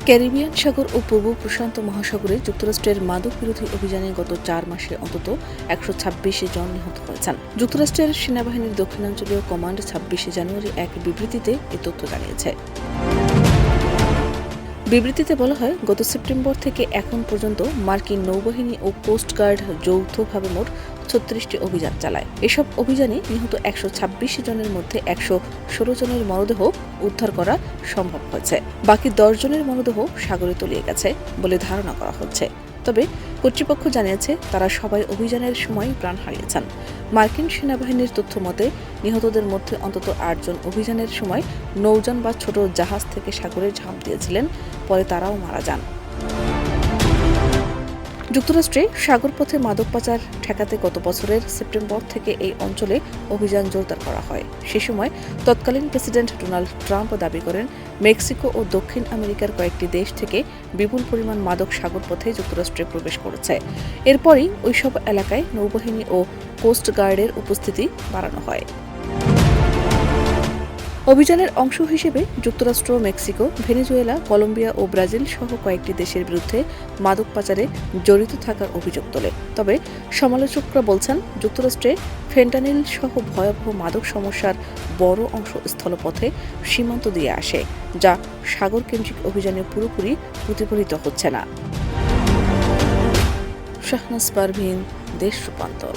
Caribbean সাগর ও পূর্ব প্রশান্ত মহাসাগরে যুক্তরাষ্ট্রের মাদক বিরোধী অভিযানে গত 4 মাসে অন্তত 126 জন নিহত হয়েছেন। যুক্তরাষ্ট্রের সেনাবাহিনীর দক্ষিণাঞ্চলীয় কমান্ড 26 জানুয়ারি এক বিবৃতিতে এ তথ্য জানিয়েছে। বিবৃতিতে বলা হয়, গত সেপ্টেম্বর থেকে এখন পর্যন্ত মার্কিন নৌবাহিনী ও কোস্টগার্ড যৌথভাবে মোট 36টি অভিযান চালায়। এসব অভিযানে নিহত 126 জনের মধ্যে 116 জনের মরদেহ উদ্ধার করা সম্ভব হয়েছে। বাকি 10 জনের মরদেহ সাগরে তলিয়ে গেছে বলে ধারণা করা হচ্ছে। তবে কর্তৃপক্ষ জানিয়েছে, তারা সবাই অভিযানের সময় প্রাণ হারিয়েছেন। মার্কিন সেনাবাহিনীর তথ্য মতে, নিহতদের মধ্যে অন্তত 8 জন অভিযানের সময় নৌযান বা ছোট জাহাজ থেকে সাগরে ঝাঁপ দিয়েছিলেন, পরে তারাও মারা যান। যুক্তরাষ্ট্রে সাগরপথে মাদক পাচার ঠেকাতে গত বছরের সেপ্টেম্বর থেকে এই অঞ্চলে অভিযান জোরদার করা হয়। সে সময় তৎকালীন প্রেসিডেন্ট ডোনাল্ড ট্রাম্প দাবি করেন, মেক্সিকো ও দক্ষিণ আমেরিকার কয়েকটি দেশ থেকে বিপুল পরিমাণ মাদক সাগরপথে যুক্তরাষ্ট্রে প্রবেশ করেছে। এরপরই ওইসব এলাকায় নৌবাহিনী ও কোস্টগার্ডের উপস্থিতি বাড়ানো হয়। অভিযানের অংশ হিসেবে যুক্তরাষ্ট্র, মেক্সিকো, ভেনেজুয়েলা, কলম্বিয়া ও ব্রাজিল সহ কয়েকটি দেশের বিরুদ্ধে মাদক পাচারে জড়িত থাকার অভিযোগ তোলে। তবে সমালোচকরা বলছেন, যুক্তরাষ্ট্রে ফেন্টানিল সহ ভয়াবহ মাদক সমস্যার বড় অংশ স্থলপথে সীমান্ত দিয়ে আসে, যা সাগরকেন্দ্রিক অভিযানে পুরোপুরি প্রতিফলিত হচ্ছে না। শাহনাজ পারভীন, দেশ রূপান্তর।